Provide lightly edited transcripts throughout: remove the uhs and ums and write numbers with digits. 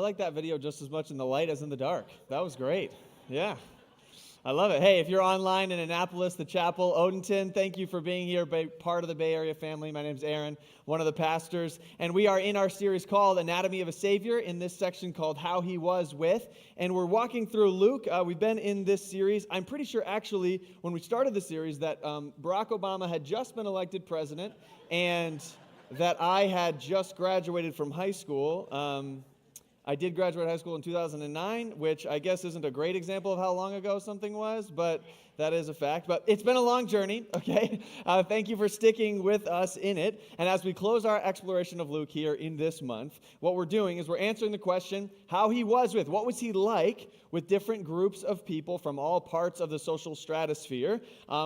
like that video just as much in the light as in the dark. That was great. Yeah. I love it. Hey, if you're online in Annapolis, the chapel, Odenton, thank you for being here, part of the Bay Area family. My name's Aaron, one of the pastors, and we are in our series called Anatomy of a Savior, in this section called How He Was With, and we're walking through Luke. We've been in this series. I'm pretty sure, actually, when we started the series, that Barack Obama had just been elected president, and that I had just graduated from high school. I did graduate high school in 2009, which I guess isn't a great example of how long ago something was, but that is a fact. But it's been a long journey, okay? Thank you for sticking with us in it. And as we close our exploration of Luke here in this month, what we're doing is we're answering the question, how he was with, what was he like with different groups of people from all parts of the social stratosphere.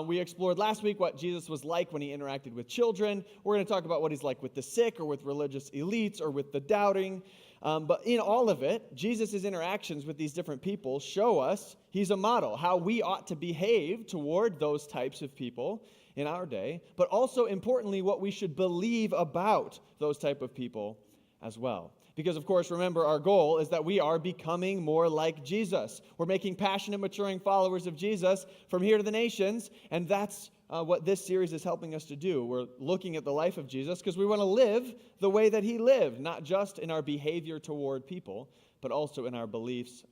We explored last week what Jesus was like when he interacted with children. We're going to talk about what he's like with the sick or with religious elites or with the doubting. But in all of it, Jesus' interactions with these different people show us he's a model, how we ought to behave toward those types of people in our day, but also importantly, what we should believe about those type of people as well. Because, of course, remember, our goal is that we are becoming more like Jesus. We're making passionate, maturing followers of Jesus from here to the nations, and that's what this series is helping us to do. We're looking at the life of Jesus because we want to live the way that he lived, not just in our behavior toward people, but also in our beliefs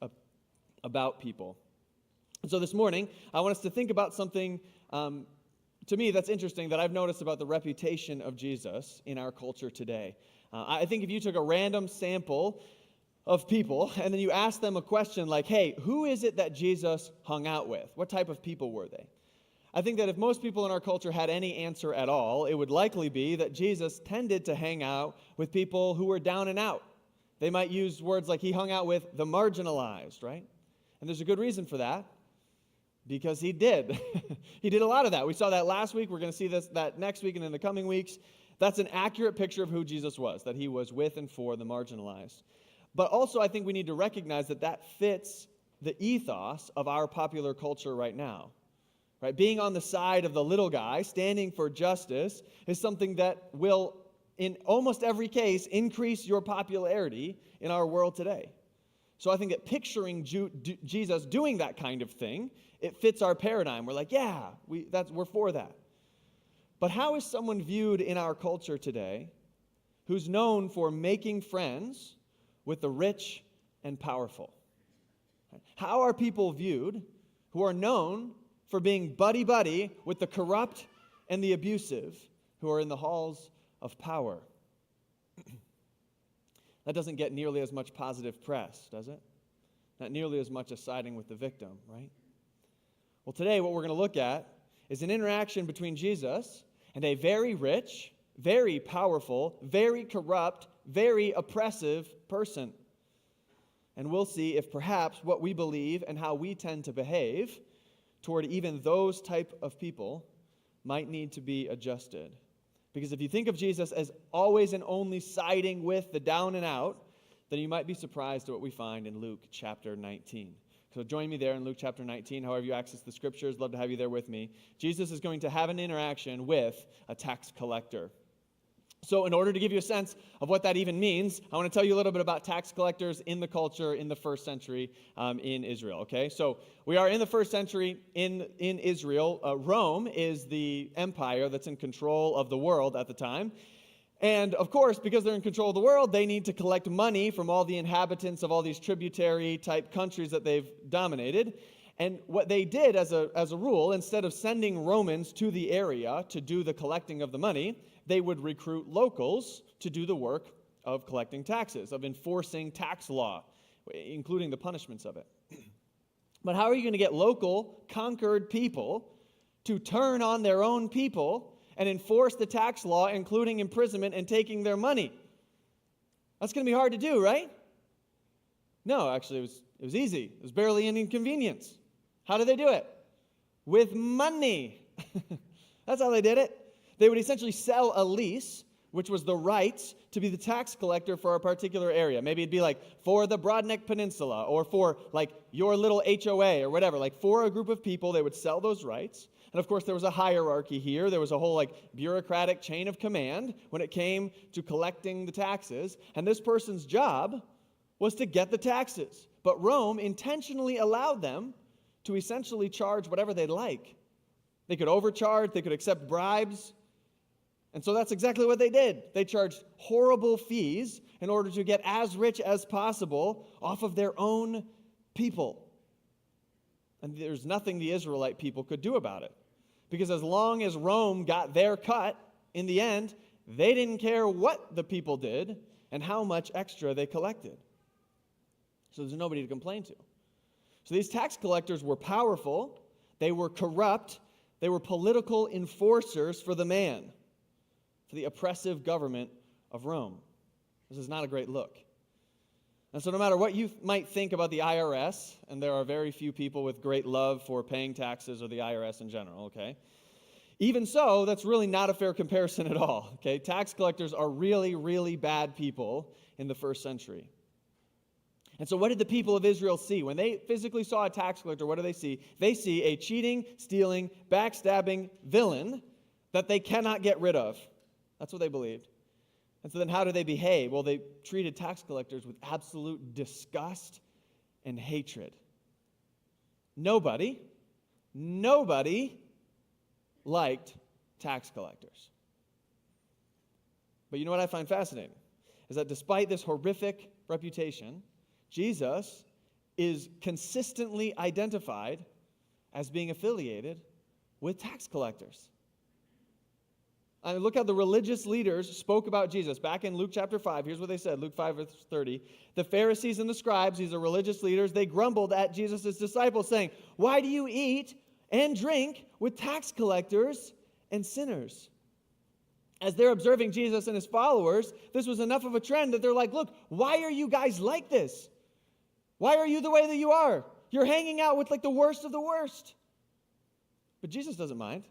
about people. And so this morning, I want us to think about something, to me, that's interesting that I've noticed about the reputation of Jesus in our culture today. I think if you took a random sample of people and then you asked them a question like, hey, who is it that Jesus hung out with? What type of people were they? I think that if most people in our culture had any answer at all, it would likely be that Jesus tended to hang out with people who were down and out. They might use words like he hung out with the marginalized, right? And there's a good reason for that, because he did. He did a lot of that. We saw that last week. We're going to see that next week and in the coming weeks. That's an accurate picture of who Jesus was, that he was with and for the marginalized. But also I think we need to recognize that that fits the ethos of our popular culture right now. Right? Being on the side of the little guy, standing for justice, is something that will, in almost every case, increase your popularity in our world today. So I think that picturing Jesus doing that kind of thing, it fits our paradigm. We're like, yeah, we're for that. But how is someone viewed in our culture today who's known for making friends with the rich and powerful? How are people viewed who are known for being buddy-buddy with the corrupt and the abusive who are in the halls of power? That doesn't get nearly as much positive press, does it? Not nearly as much as siding with the victim, right? Well, today what we're going to look at is an interaction between Jesus and a very rich, very powerful, very corrupt, very oppressive person. And we'll see if perhaps what we believe and how we tend to behave toward even those type of people might need to be adjusted. Because if you think of Jesus as always and only siding with the down and out, then you might be surprised at what we find in Luke chapter 19. So join me there in Luke chapter 19. However you access the scriptures, love to have you there with me. Jesus is going to have an interaction with a tax collector. So in order to give you a sense of what that even means, I want to tell you a little bit about tax collectors in the culture in the first century in Israel, okay? So we are in the first century in Israel. Rome is the empire that's in control of the world at the time. And of course, because they're in control of the world, they need to collect money from all the inhabitants of all these tributary type countries that they've dominated. And what they did as a rule, instead of sending Romans to the area to do the collecting of the money, they would recruit locals to do the work of collecting taxes, of enforcing tax law, including the punishments of it. But how are you going to get local, conquered people to turn on their own people and enforce the tax law, including imprisonment and taking their money? That's going to be hard to do, right? No, actually, it was easy. It was barely an inconvenience. How did they do it? With money. That's how they did it. They would essentially sell a lease, which was the rights to be the tax collector for a particular area. Maybe it'd be like for the Broadneck Peninsula or for like your little HOA or whatever. Like for a group of people, they would sell those rights. And of course, there was a hierarchy here. There was a whole like bureaucratic chain of command when it came to collecting the taxes. And this person's job was to get the taxes. But Rome intentionally allowed them to essentially charge whatever they'd like. They could overcharge, they could accept bribes. And so that's exactly what they did. They charged horrible fees in order to get as rich as possible off of their own people. And there's nothing the Israelite people could do about it. Because as long as Rome got their cut, in the end, they didn't care what the people did and how much extra they collected. So there's nobody to complain to. So these tax collectors were powerful, they were corrupt, they were political enforcers for the man, for the oppressive government of Rome. This is not a great look. And so no matter what you might think about the IRS, and there are very few people with great love for paying taxes or the IRS in general, okay? Even so, that's really not a fair comparison at all, okay? Tax collectors are really, really bad people in the first century. And so what did the people of Israel see? When they physically saw a tax collector, what do they see? They see a cheating, stealing, backstabbing villain that they cannot get rid of. That's what they believed. And so then how do they behave? Well, they treated tax collectors with absolute disgust and hatred. Nobody liked tax collectors. But you know what I find fascinating? Is that despite this horrific reputation, Jesus is consistently identified as being affiliated with tax collectors. I mean, look how the religious leaders spoke about Jesus. Back in Luke chapter 5, here's what they said, Luke 5, verse 30. The Pharisees and the scribes, these are religious leaders, they grumbled at Jesus' disciples, saying, "Why do you eat and drink with tax collectors and sinners?" As they're observing Jesus and his followers, this was enough of a trend that they're like, look, why are you guys like this? Why are you the way that you are? You're hanging out with like the worst of the worst. But Jesus doesn't mind.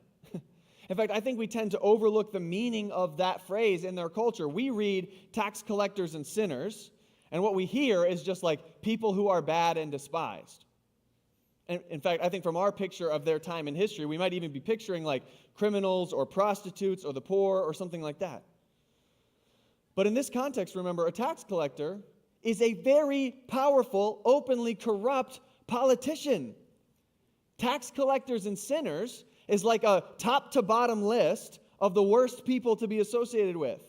In fact, I think we tend to overlook the meaning of that phrase in their culture. We read tax collectors and sinners, and what we hear is just like people who are bad and despised. And in fact, I think from our picture of their time in history, we might even be picturing like criminals or prostitutes or the poor or something like that. But in this context, remember, a tax collector is a very powerful, openly corrupt politician. Tax collectors and sinners is like a top to bottom list of the worst people to be associated with.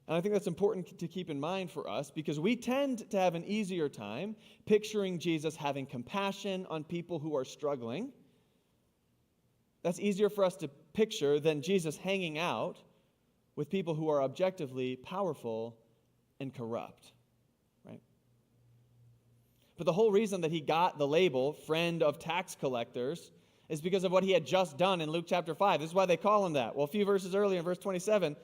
And I think that's important to keep in mind for us because we tend to have an easier time picturing Jesus having compassion on people who are struggling. That's easier for us to picture than Jesus hanging out with people who are objectively powerful and corrupt, right? But the whole reason that he got the label friend of tax collectors is because of what he had just done in Luke chapter 5. This is why they call him that. Well, a few verses earlier in verse 27,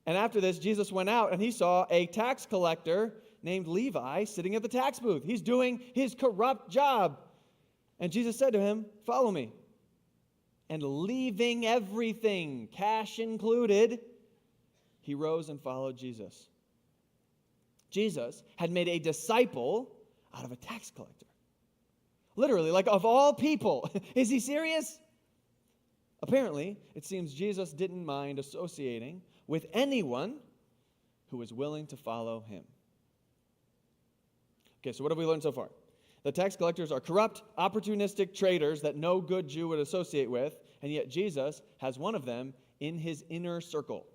and after this, Jesus went out and he saw a tax collector named Levi sitting at the tax booth. He's doing his corrupt job. And Jesus said to him, "Follow me." And leaving everything, cash included, he rose and followed Jesus. Jesus had made a disciple out of a tax collector. Literally, like of all people. Is he serious? Apparently, it seems Jesus didn't mind associating with anyone who was willing to follow him. Okay, so what have we learned so far? The tax collectors are corrupt, opportunistic traitors that no good Jew would associate with, and yet Jesus has one of them in his inner circle.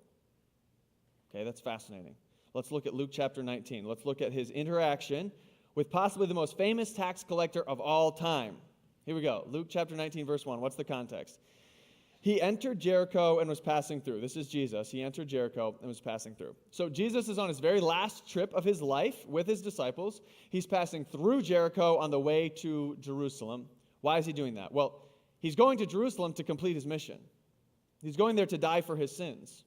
Okay, that's fascinating. Let's look at Luke chapter 19. Let's look at his interaction with possibly the most famous tax collector of all time. Here we go. Luke chapter 19, verse 1. What's the context? He entered Jericho and was passing through. This is Jesus. He entered Jericho and was passing through. So Jesus is on his very last trip of his life with his disciples. He's passing through Jericho on the way to Jerusalem. Why is he doing that? Well, he's going to Jerusalem to complete his mission. He's going there to die for his sins.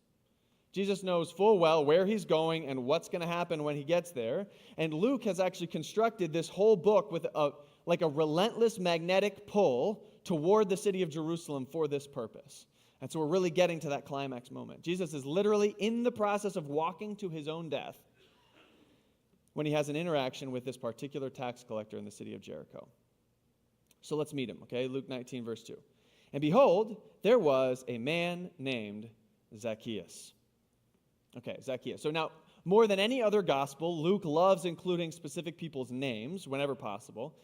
Jesus knows full well where he's going and what's going to happen when he gets there. And Luke has actually constructed this whole book with a relentless magnetic pull toward the city of Jerusalem for this purpose. And so we're really getting to that climax moment. Jesus is literally in the process of walking to his own death when he has an interaction with this particular tax collector in the city of Jericho. So let's meet him, okay? Luke 19, verse 2. And behold, there was a man named Zacchaeus. Okay, Zacchaeus. So now, More than any other gospel, Luke loves including specific people's names whenever possible.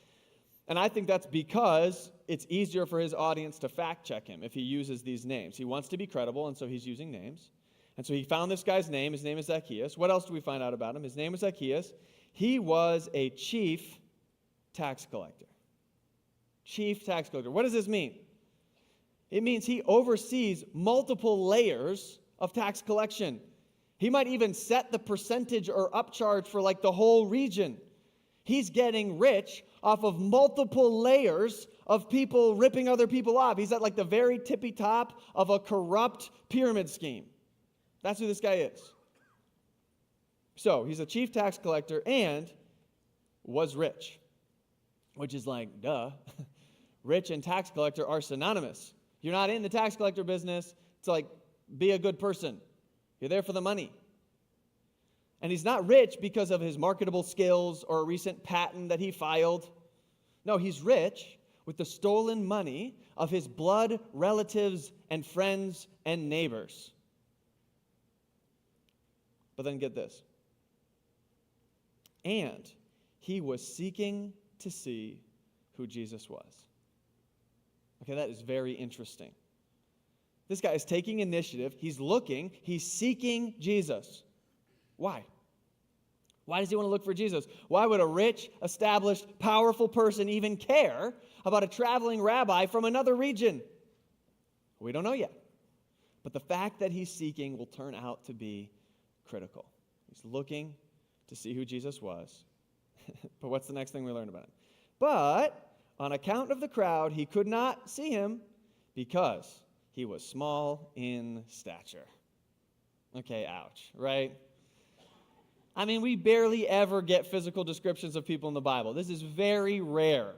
And I think that's because it's easier for his audience to fact check him if he uses these names. He wants to be credible, and so he's using names. And so he found this guy's name. His name is Zacchaeus. What else do we find out about him? His name is Zacchaeus. He was a chief tax collector. Chief tax collector. What does this mean? It means he oversees multiple layers of tax collection. He might even set the percentage or upcharge for like the whole region. He's getting rich off of multiple layers of people ripping other people off. He's at like the very tippy top of a corrupt pyramid scheme. That's who this guy is. So he's a chief tax collector and was rich, which is like, duh. Rich and tax collector are synonymous. You're not in the tax collector business to like be a good person. You're there for the money. And he's not rich because of his marketable skills or a recent patent that he filed. No, he's rich with the stolen money of his blood relatives and friends and neighbors. But then get this. And he was seeking to see who Jesus was. Okay, that is very interesting. This guy is taking initiative. He's looking. He's seeking Jesus. Why? Why does he want to look for Jesus? Why would a rich, established, powerful person even care about a traveling rabbi from another region? We don't know yet. But the fact that he's seeking will turn out to be critical. He's looking to see who Jesus was. But what's the next thing we learn about him? But on account of the crowd, he could not see him because he was small in stature. Okay, ouch, right? I mean, we barely ever get physical descriptions of people in the Bible. This is very rare.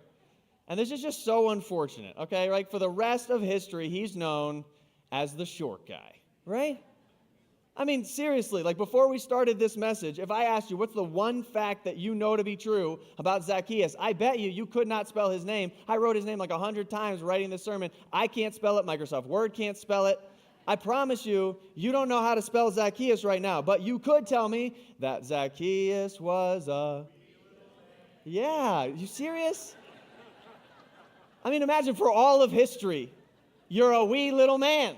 And this is just so unfortunate, okay? Like, for the rest of history, he's known as the short guy, right? I mean, seriously, like before we started this message, if I asked you what's the one fact that you know to be true about Zacchaeus, I bet you could not spell his name. I wrote his name like 100 times writing this sermon. I can't spell it. Microsoft Word can't spell it. I promise you, you don't know how to spell Zacchaeus right now, but you could tell me that Zacchaeus was a... Yeah, you serious? I mean, imagine for all of history, you're a wee little man.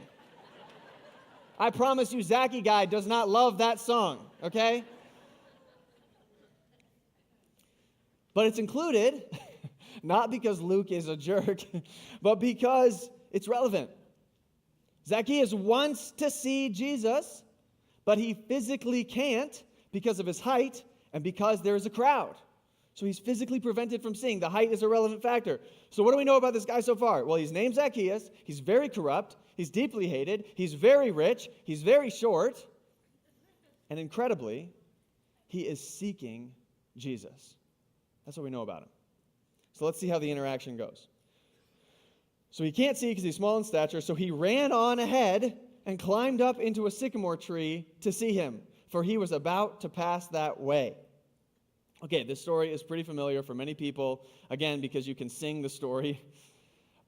I promise you, Zachy guy does not love that song, okay? But it's included, not because Luke is a jerk, but because it's relevant. Zacchaeus wants to see Jesus, but he physically can't because of his height and because there is a crowd. So he's physically prevented from seeing. The height is a relevant factor. So what do we know about this guy so far? Well, he's named Zacchaeus. He's very corrupt. He's deeply hated. He's very rich. He's very short. And incredibly, he is seeking Jesus. That's what we know about him. So let's see how the interaction goes. So he can't see because he's small in stature. So he ran on ahead and climbed up into a sycamore tree to see him, for he was about to pass that way. Okay, this story is pretty familiar for many people, again, because you can sing the story.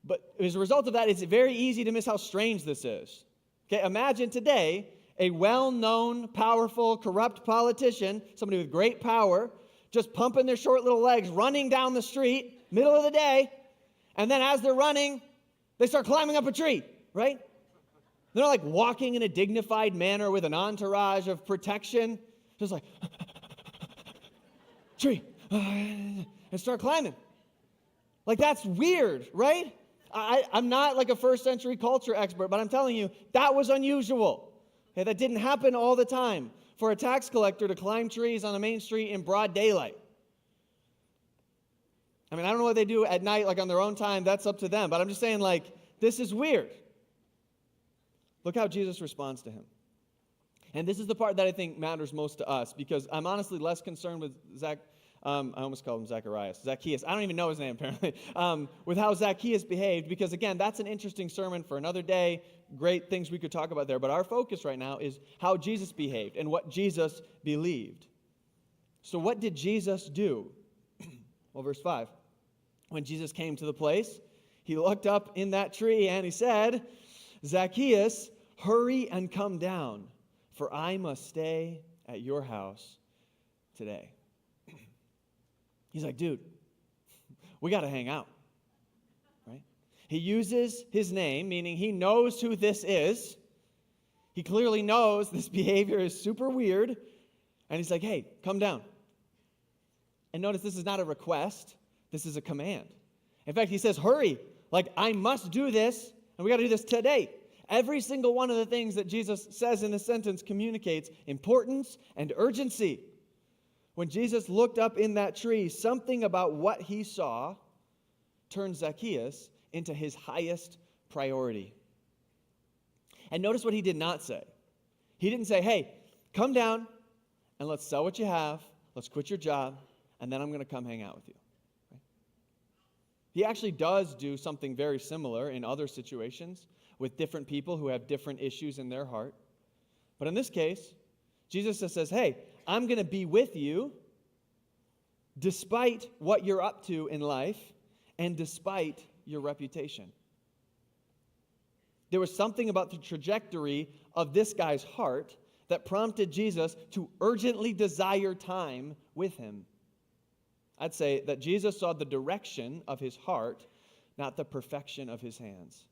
But as a result of that, it's very easy to miss how strange this is. Okay, imagine today a well-known, powerful, corrupt politician, somebody with great power, just pumping their short little legs, running down the street, middle of the day, and then as they're running, they start climbing up a tree, right? They're not like walking in a dignified manner with an entourage of protection, just like... tree, and start climbing. Like, that's weird, right? I'm not like a first century culture expert, but I'm telling you, that was unusual. Okay, that didn't happen all the time for a tax collector to climb trees on a main street in broad daylight. I mean, I don't know what they do at night, like on their own time. That's up to them. But I'm just saying, like, this is weird. Look how Jesus responds to him. And this is the part that I think matters most to us, because I'm honestly less concerned with I almost called him Zacchaeus. I don't even know his name, apparently, with how Zacchaeus behaved, because, again, that's an interesting sermon for another day. Great things we could talk about there. But our focus right now is how Jesus behaved and what Jesus believed. So what did Jesus do? Well, verse 5. When Jesus came to the place, he looked up in that tree and he said, Zacchaeus, hurry and come down, for I must stay at your house today. He's like, dude, we got to hang out, right? He uses his name, meaning he knows who this is. He clearly knows this behavior is super weird. And he's like, hey, come down. And notice this is not a request. This is a command. In fact, he says, hurry. Like, I must do this, and we got to do this today. Every single one of the things that Jesus says in this sentence communicates importance and urgency. When Jesus looked up in that tree, something about what he saw turned Zacchaeus into his highest priority. And notice what he did not say. He didn't say, hey, come down and let's sell what you have, let's quit your job, and then I'm going to come hang out with you. Right? He actually does do something very similar in other situations with different people who have different issues in their heart. But in this case, Jesus just says, hey, I'm going to be with you despite what you're up to in life and despite your reputation. There was something about the trajectory of this guy's heart that prompted Jesus to urgently desire time with him. I'd say that Jesus saw the direction of his heart, not the perfection of his hands.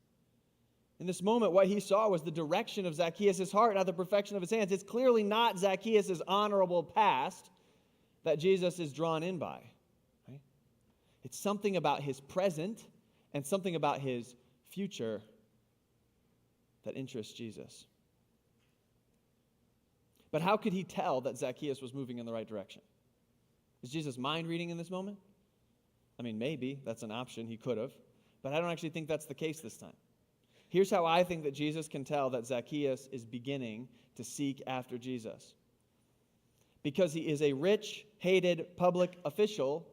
In this moment, what he saw was the direction of Zacchaeus' heart, not the perfection of his hands. It's clearly not Zacchaeus' honorable past that Jesus is drawn in by. Right? It's something about his present and something about his future that interests Jesus. But how could he tell that Zacchaeus was moving in the right direction? Is Jesus mind reading in this moment? I mean, maybe that's an option. He could have. But I don't actually think that's the case this time. Here's how I think that Jesus can tell that Zacchaeus is beginning to seek after Jesus. Because he is a rich, hated public official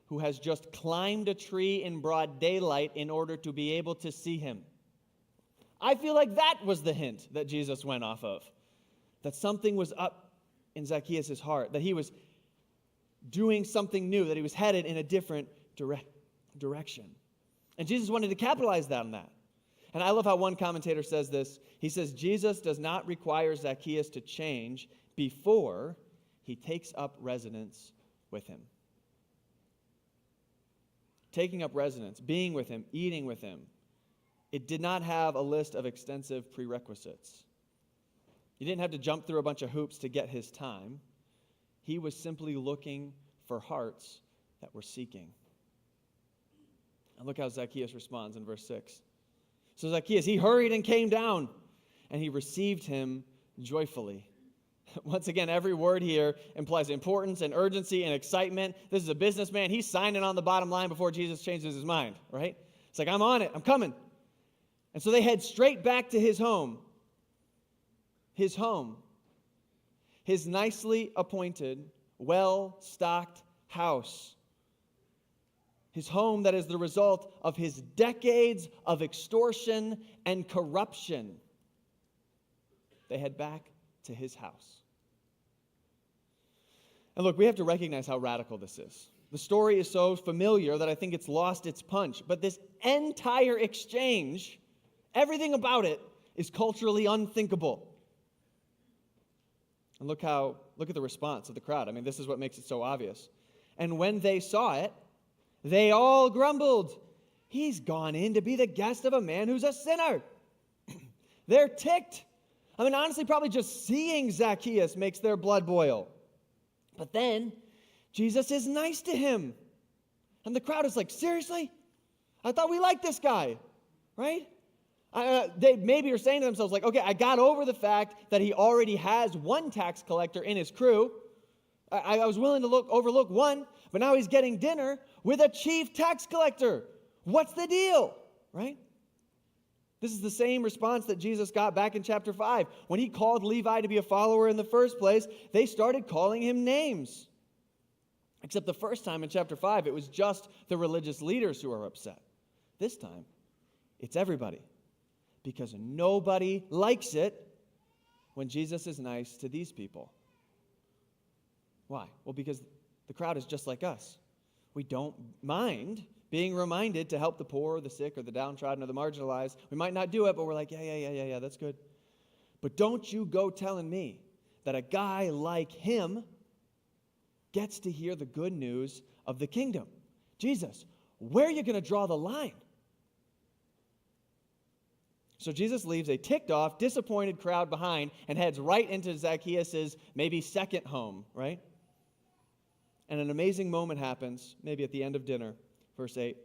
who has just climbed a tree in broad daylight in order to be able to see him. I feel like that was the hint that Jesus went off of. That something was up in Zacchaeus' heart, that he was doing something new, that he was headed in a different direction. And Jesus wanted to capitalize on that. And I love how one commentator says this. He says, Jesus does not require Zacchaeus to change before he takes up residence with him. Taking up residence, being with him, eating with him, it did not have a list of extensive prerequisites. He didn't have to jump through a bunch of hoops to get his time. He was simply looking for hearts that were seeking. And look how Zacchaeus responds in verse 6. So Zacchaeus, he hurried and came down, and he received him joyfully. Once again, every word here implies importance and urgency and excitement. This is a businessman. He's signing on the bottom line before Jesus changes his mind, right? It's like, I'm on it. I'm coming. And so they head straight back to his home. His home. His nicely appointed, well-stocked house. His home that is the result of his decades of extortion and corruption. They head back to his house. And look, we have to recognize how radical this is. The story is so familiar that I think it's lost its punch. But this entire exchange, everything about it, is culturally unthinkable. And look at the response of the crowd. I mean, this is what makes it so obvious. And when they saw it, they all grumbled. He's gone in to be the guest of a man who's a sinner. They're ticked. I mean, honestly, probably just seeing Zacchaeus makes their blood boil. But then, Jesus is nice to him. And the crowd is like, seriously? I thought we liked this guy, right? They maybe are saying to themselves, like, okay, I got over the fact that he already has one tax collector in his crew. I was willing to overlook one, but now he's getting dinner with a chief tax collector. What's the deal, right? This is the same response that Jesus got back in chapter 5. When he called Levi to be a follower in the first place, they started calling him names. Except the first time in chapter 5, it was just the religious leaders who were upset. This time, it's everybody. Because nobody likes it when Jesus is nice to these people. Why? Well, because the crowd is just like us. We don't mind being reminded to help the poor or the sick or the downtrodden or the marginalized. We might not do it, but we're like, yeah, that's good. But don't you go telling me that a guy like him gets to hear the good news of the kingdom. Jesus, where are you going to draw the line? So Jesus leaves a ticked off, disappointed crowd behind and heads right into Zacchaeus' maybe second home, right? And an amazing moment happens, maybe at the end of dinner. Verse 8,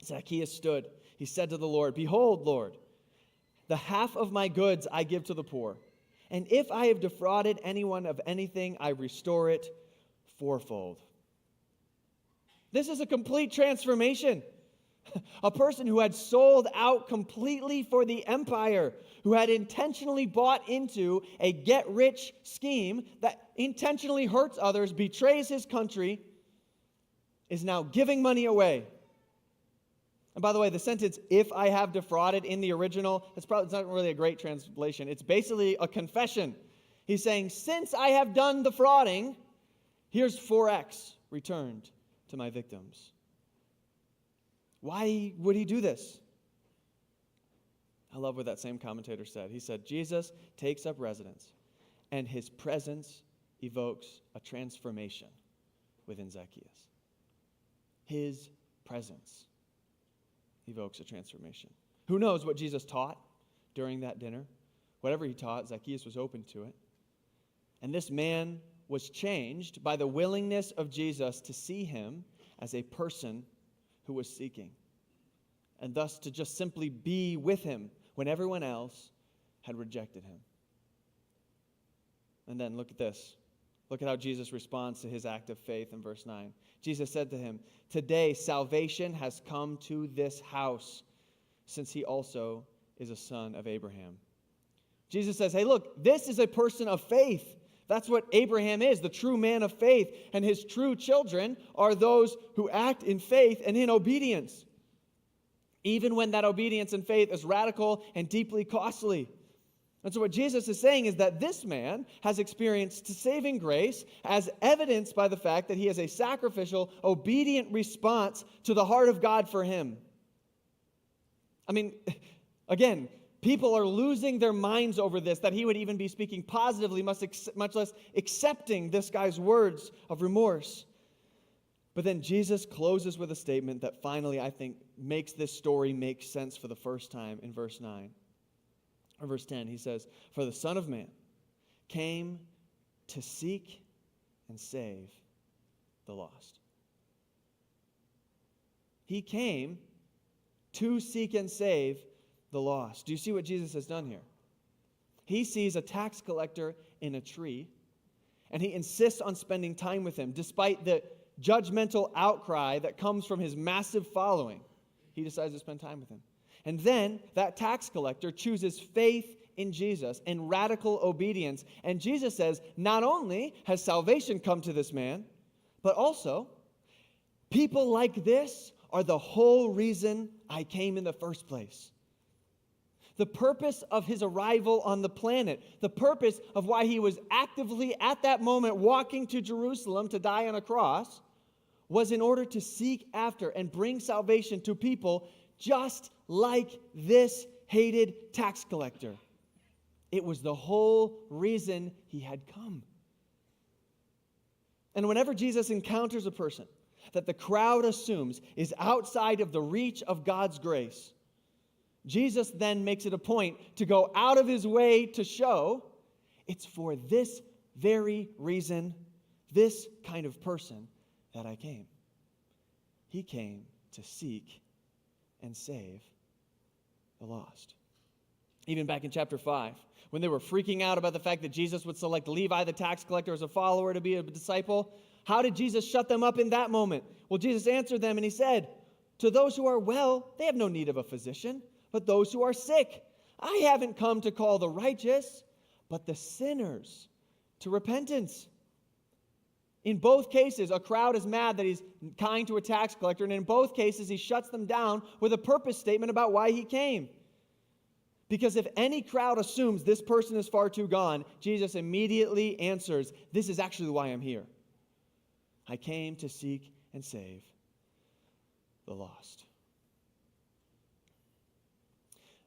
Zacchaeus stood. He said to the Lord, "Behold, Lord, the half of my goods I give to the poor. And if I have defrauded anyone of anything, I restore it fourfold." This is a complete transformation. A person who had sold out completely for the empire, who had intentionally bought into a get-rich scheme that intentionally hurts others, betrays his country, is now giving money away. And by the way, the sentence, "if I have defrauded," in the original, it's not really a great translation. It's basically a confession. He's saying, since I have done the frauding, here's 4x returned to my victims. Why would he do this? I love what that same commentator said. He said, Jesus takes up residence, and his presence evokes a transformation within Zacchaeus. His presence evokes a transformation. Who knows what Jesus taught during that dinner? Whatever he taught, Zacchaeus was open to it. And this man was changed by the willingness of Jesus to see him as a person who was seeking, and thus to just simply be with him when everyone else had rejected him. And then look at this. Look at how Jesus responds to his act of faith in verse 9. Jesus said to him, "Today salvation has come to this house, since he also is a son of Abraham." Jesus says, hey, look, this is a person of faith. That's what Abraham is, the true man of faith. And his true children are those who act in faith and in obedience, even when that obedience and faith is radical and deeply costly. And so what Jesus is saying is that this man has experienced saving grace as evidenced by the fact that he has a sacrificial, obedient response to the heart of God for him. I mean, again, people are losing their minds over this, that he would even be speaking positively, much less accepting this guy's words of remorse. But then Jesus closes with a statement that finally, I think, makes this story make sense for the first time in verse 9. Or verse 10, he says, "For the Son of Man came to seek and save the lost." He came to seek and save the lost. Do you see what Jesus has done here? He sees a tax collector in a tree, and he insists on spending time with him. Despite the judgmental outcry that comes from his massive following, he decides to spend time with him. And then that tax collector chooses faith in Jesus and radical obedience. And Jesus says, not only has salvation come to this man, but also people like this are the whole reason I came in the first place. The purpose of his arrival on the planet, the purpose of why he was actively at that moment walking to Jerusalem to die on a cross, was in order to seek after and bring salvation to people just like this hated tax collector. It was the whole reason he had come. And whenever Jesus encounters a person that the crowd assumes is outside of the reach of God's grace, Jesus then makes it a point to go out of his way to show it's for this very reason, this kind of person, that I came. He came to seek and save the lost. Even back in chapter 5, when they were freaking out about the fact that Jesus would select Levi, the tax collector, as a follower to be a disciple, how did Jesus shut them up in that moment? Well, Jesus answered them and he said, "To those who are well, they have no need of a physician, but those who are sick. I haven't come to call the righteous, but the sinners to repentance." In both cases, a crowd is mad that he's kind to a tax collector, and in both cases, he shuts them down with a purpose statement about why he came. Because if any crowd assumes this person is far too gone, Jesus immediately answers, this is actually why I'm here. I came to seek and save the lost.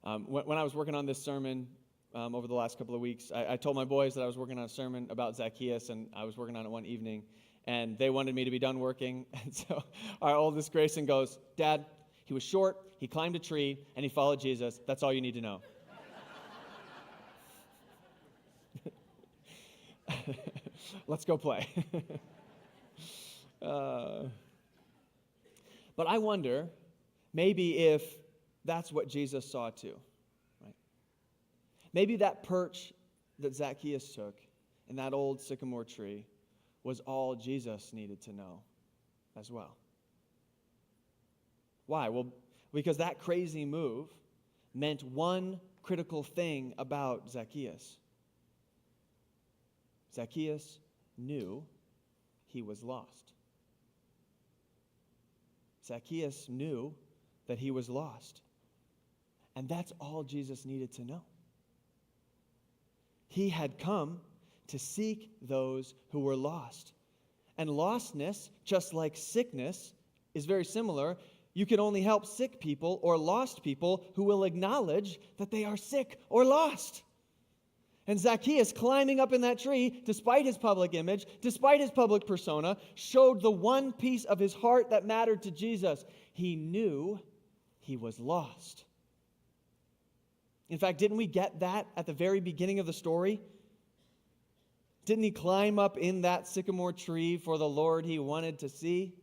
When I was working on this sermon, over the last couple of weeks. I told my boys that I was working on a sermon about Zacchaeus, and I was working on it one evening, and they wanted me to be done working. And so our oldest, Grayson, goes, "Dad, he was short, he climbed a tree, and he followed Jesus. That's all you need to know." Let's go play. But I wonder, maybe if that's what Jesus saw too, right? Maybe that perch that Zacchaeus took in that old sycamore tree was all Jesus needed to know as well. Why? Well, because that crazy move meant one critical thing about Zacchaeus. Zacchaeus knew he was lost. Zacchaeus knew that he was lost. And that's all Jesus needed to know. He had come to seek those who were lost. And lostness, just like sickness, is very similar. You can only help sick people or lost people who will acknowledge that they are sick or lost. And Zacchaeus, climbing up in that tree, despite his public image, despite his public persona, showed the one piece of his heart that mattered to Jesus. He knew he was lost. In fact, didn't we get that at the very beginning of the story? Didn't he climb up in that sycamore tree for the Lord he wanted to see?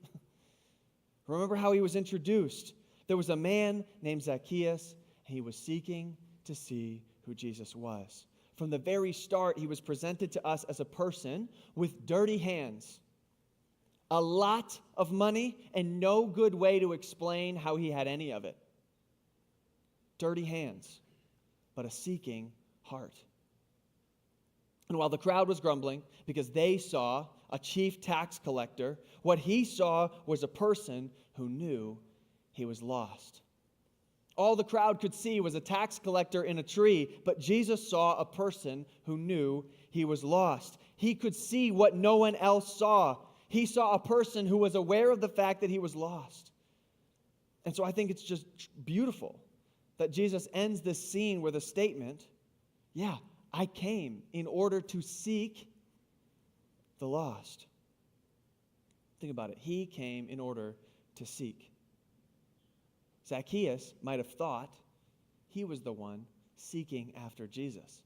Remember how he was introduced. There was a man named Zacchaeus, and he was seeking to see who Jesus was. From the very start, he was presented to us as a person with dirty hands, a lot of money, and no good way to explain how he had any of it. Dirty hands, but a seeking heart. And while the crowd was grumbling because they saw a chief tax collector, what he saw was a person who knew he was lost. All the crowd could see was a tax collector in a tree, but Jesus saw a person who knew he was lost. He could see what no one else saw. He saw a person who was aware of the fact that he was lost. And so I think it's just beautiful that Jesus ends this scene with a statement, yeah, I came in order to seek the lost. Think about it. He came in order to seek. Zacchaeus might have thought he was the one seeking after Jesus.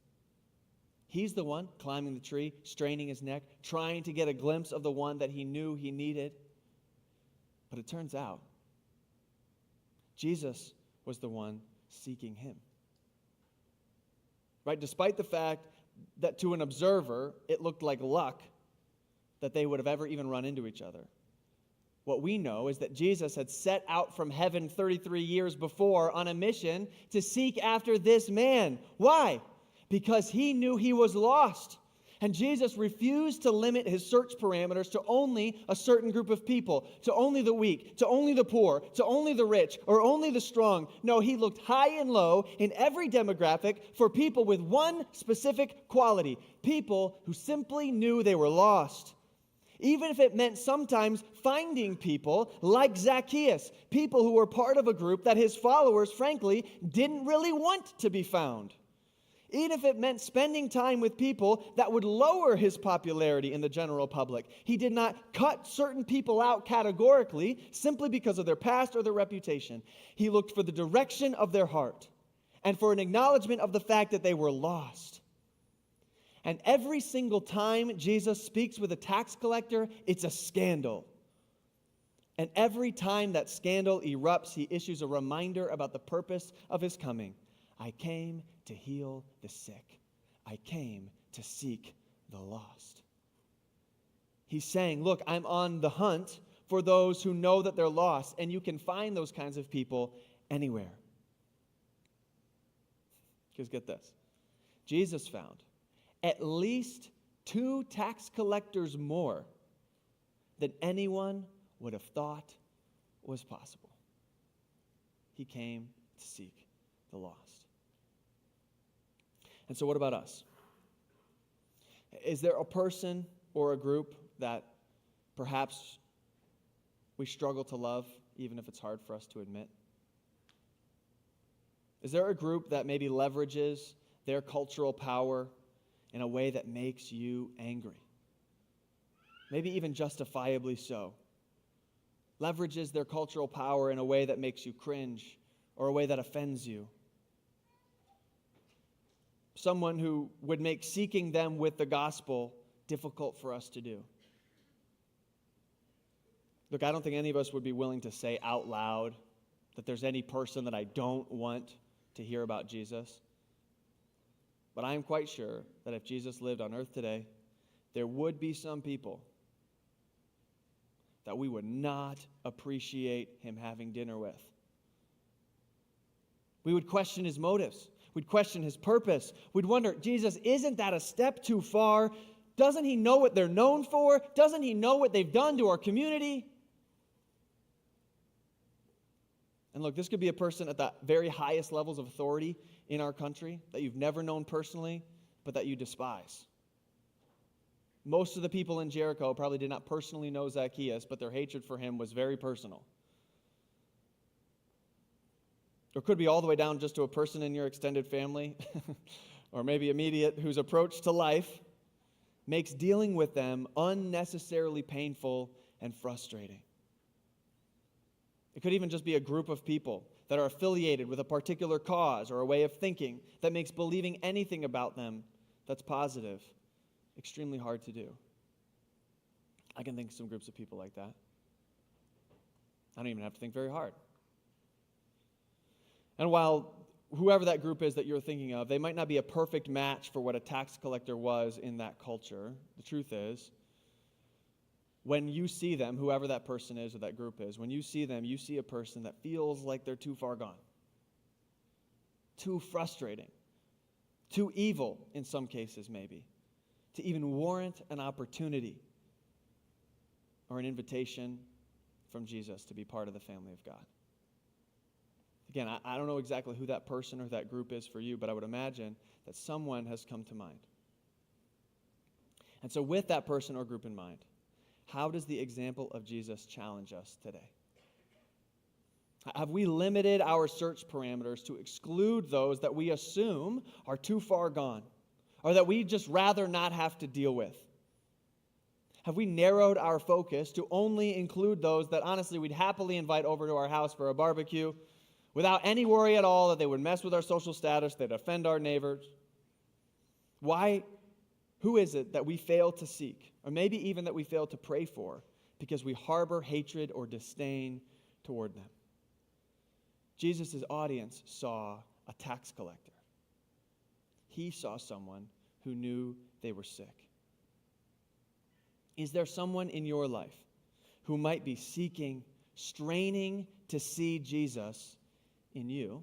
He's the one climbing the tree, straining his neck, trying to get a glimpse of the one that he knew he needed. But it turns out Jesus was the one seeking him. Right? Despite the fact that to an observer it looked like luck that they would have ever even run into each other. What we know is that Jesus had set out from heaven 33 years before on a mission to seek after this man. Why? Because he knew he was lost. And Jesus refused to limit his search parameters to only a certain group of people, to only the weak, to only the poor, to only the rich, or only the strong. No, he looked high and low in every demographic for people with one specific quality, people who simply knew they were lost. Even if it meant sometimes finding people like Zacchaeus, people who were part of a group that his followers, frankly, didn't really want to be found. Even if it meant spending time with people that would lower his popularity in the general public. He did not cut certain people out categorically simply because of their past or their reputation. He looked for the direction of their heart and for an acknowledgement of the fact that they were lost. And every single time Jesus speaks with a tax collector, it's a scandal. And every time that scandal erupts, he issues a reminder about the purpose of his coming. I came to heal the sick. I came to seek the lost. He's saying, look, I'm on the hunt for those who know that they're lost, and you can find those kinds of people anywhere. Because get this. Jesus found at least 2 tax collectors more than anyone would have thought was possible. He came to seek the lost. And so what about us? Is there a person or a group that perhaps we struggle to love, even if it's hard for us to admit? Is there a group that maybe leverages their cultural power in a way that makes you angry. Maybe even justifiably so. Leverages their cultural power in a way that makes you cringe or a way that offends you. Someone who would make seeking them with the gospel difficult for us to do. Look, I don't think any of us would be willing to say out loud that there's any person that I don't want to hear about Jesus. But I am quite sure that if Jesus lived on earth today, there would be some people that we would not appreciate him having dinner with. We would question his motives. We'd question his purpose. We'd wonder, Jesus, isn't that a step too far? Doesn't he know what they're known for? Doesn't he know what they've done to our community? And look, this could be a person at the very highest levels of authority in our country that you've never known personally, but that you despise. Most of the people in Jericho probably did not personally know Zacchaeus, but their hatred for him was very personal. Or could be all the way down just to a person in your extended family, or maybe immediate, whose approach to life makes dealing with them unnecessarily painful and frustrating. It could even just be a group of people that are affiliated with a particular cause or a way of thinking that makes believing anything about them that's positive extremely hard to do. I can think of some groups of people like that. I don't even have to think very hard. And while whoever that group is that you're thinking of, they might not be a perfect match for what a tax collector was in that culture, the truth is, when you see them, whoever that person is or that group is, when you see them, you see a person that feels like they're too far gone, too frustrating, too evil in some cases maybe, to even warrant an opportunity or an invitation from Jesus to be part of the family of God. Again, I don't know exactly who that person or that group is for you, but I would imagine that someone has come to mind. And so with that person or group in mind, how does the example of Jesus challenge us today? Have we limited our search parameters to exclude those that we assume are too far gone, or that we just rather not have to deal with? Have we narrowed our focus to only include those that honestly we'd happily invite over to our house for a barbecue without any worry at all that they would mess with our social status, they'd offend our neighbors? Why? Who is it that we fail to seek, or maybe even that we fail to pray for, because we harbor hatred or disdain toward them? Jesus' audience saw a tax collector. He saw someone who knew they were sick. Is there someone in your life who might be seeking, straining to see Jesus in you,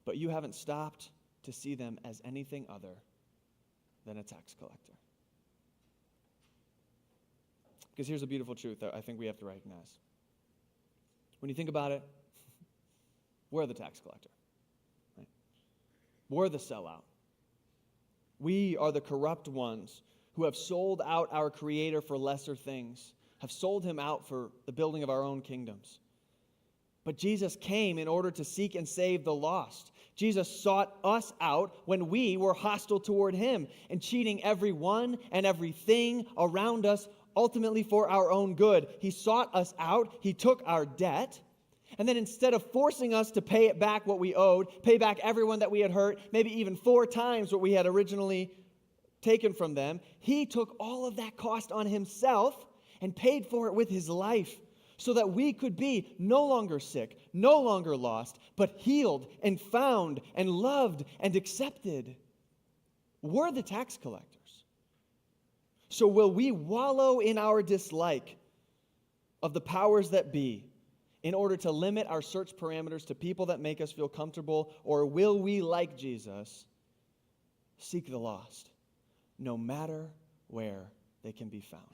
but you haven't stopped to see them as anything other than a tax collector? Because here's a beautiful truth that I think we have to recognize. When you think about it, we're the tax collector. Right? We're the sellout. We are the corrupt ones who have sold out our Creator for lesser things, have sold him out for the building of our own kingdoms. But Jesus came in order to seek and save the lost. Jesus sought us out when we were hostile toward him and cheating everyone and everything around us, ultimately for our own good. He sought us out. He took our debt. And then instead of forcing us to pay it back what we owed, pay back everyone that we had hurt, maybe even 4 times what we had originally taken from them, he took all of that cost on himself and paid for it with his life, so that we could be no longer sick, no longer lost, but healed and found and loved and accepted. We're the tax collectors. So will we wallow in our dislike of the powers that be in order to limit our search parameters to people that make us feel comfortable, or will we, like Jesus, seek the lost, no matter where they can be found?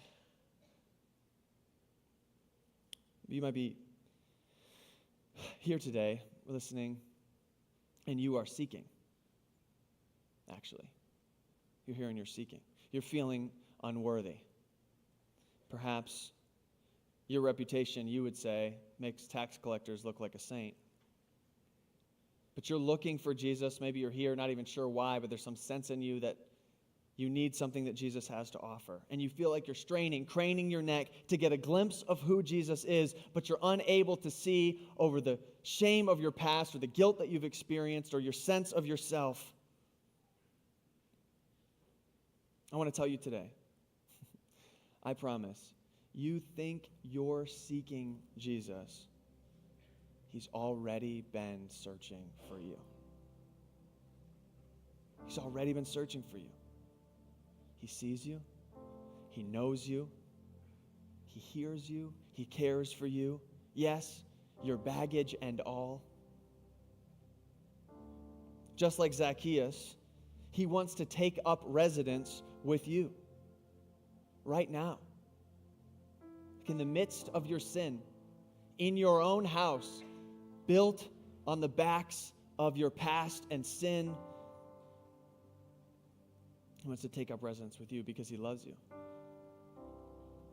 You might be here today listening, and you are seeking. Actually, you're here and you're seeking. You're feeling unworthy. Perhaps your reputation, you would say, makes tax collectors look like a saint. but you're looking for Jesus. Maybe you're here, not even sure why, but there's some sense in you that you need something that Jesus has to offer. And you feel like you're straining, craning your neck to get a glimpse of who Jesus is, but you're unable to see over the shame of your past or the guilt that you've experienced or your sense of yourself. I want to tell you today, I promise, you think you're seeking Jesus. He's already been searching for you. He's already been searching for you. He sees you. He knows you. He hears you. He cares for you. Yes, your baggage and all. Just like Zacchaeus, he wants to take up residence with you right now. In the midst of your sin, in your own house, built on the backs of your past and sin, he wants to take up residence with you because he loves you.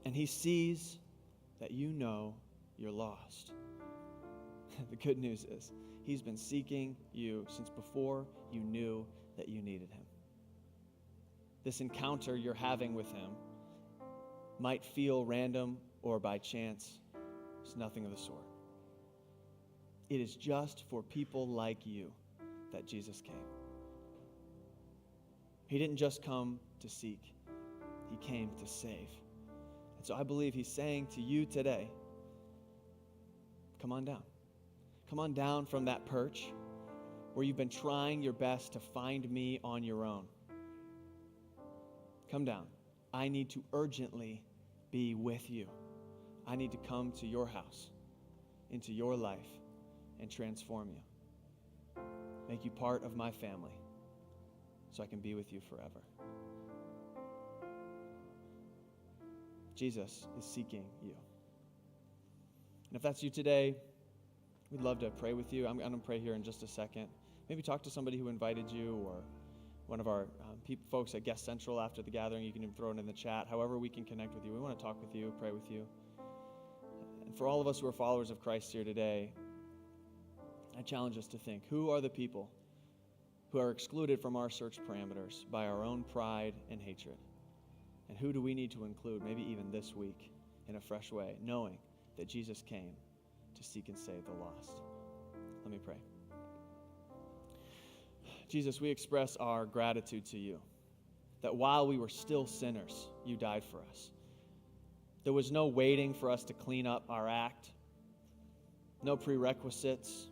And he sees that you know you're lost. The good news is he's been seeking you since before you knew that you needed him. This encounter you're having with him might feel random or by chance. It's nothing of the sort. It is just for people like you that Jesus came. He didn't just come to seek. He came to save. And so I believe he's saying to you today, come on down. Come on down from that perch where you've been trying your best to find me on your own. Come down. I need to urgently be with you. I need to come to your house, into your life, and transform you. Make you part of my family so I can be with you forever. Jesus is seeking you. And if that's you today, we'd love to pray with you. I'm going to pray here in just a second. Maybe talk to somebody who invited you or one of our folks at Guest Central after the gathering. You can even throw it in the chat. However we can connect with you. We want to talk with you, pray with you. And for all of us who are followers of Christ here today, I challenge us to think, who are the people who are excluded from our search parameters by our own pride and hatred? And who do we need to include, maybe even this week, in a fresh way, knowing that Jesus came to seek and save the lost? Let me pray. Jesus, we express our gratitude to you, that while we were still sinners, you died for us. There was no waiting for us to clean up our act, no prerequisites.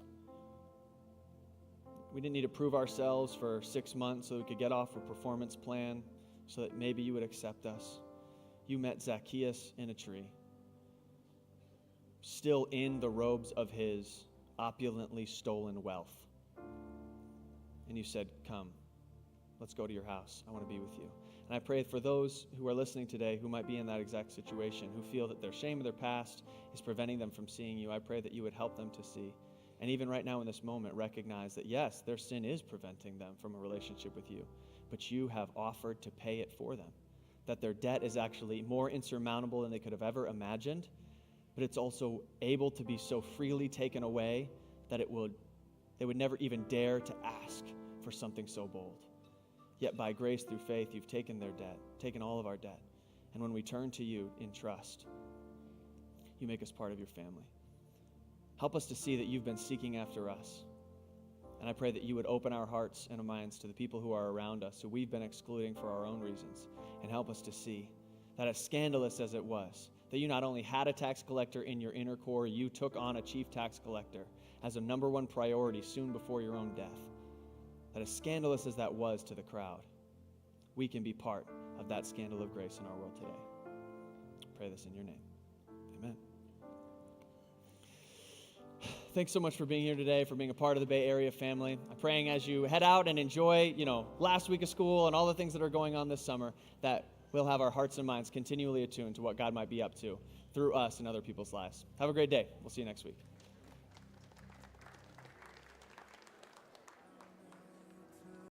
We didn't need to prove ourselves for 6 months so we could get off a performance plan so that maybe you would accept us. You met Zacchaeus in a tree, still in the robes of his opulently stolen wealth. And you said, come, let's go to your house. I want to be with you. And I pray for those who are listening today who might be in that exact situation, who feel that their shame of their past is preventing them from seeing you. I pray that you would help them to see. And even right now in this moment, recognize that yes, their sin is preventing them from a relationship with you, but you have offered to pay it for them. That their debt is actually more insurmountable than they could have ever imagined, but it's also able to be so freely taken away that they would never even dare to ask for something so bold. Yet by grace through faith, you've taken their debt, taken all of our debt. And when we turn to you in trust, you make us part of your family. Help us to see that you've been seeking after us. And I pray that you would open our hearts and our minds to the people who are around us, who we've been excluding for our own reasons, and help us to see that as scandalous as it was, that you not only had a tax collector in your inner core, you took on a chief tax collector as a number one priority soon before your own death. That as scandalous as that was to the crowd, we can be part of that scandal of grace in our world today. I pray this in your name. Amen. Thanks so much for being here today, for being a part of the Bay Area family. I'm praying as you head out and enjoy, last week of school and all the things that are going on this summer, that we'll have our hearts and minds continually attuned to what God might be up to through us and other people's lives. Have a great day. We'll see you next week.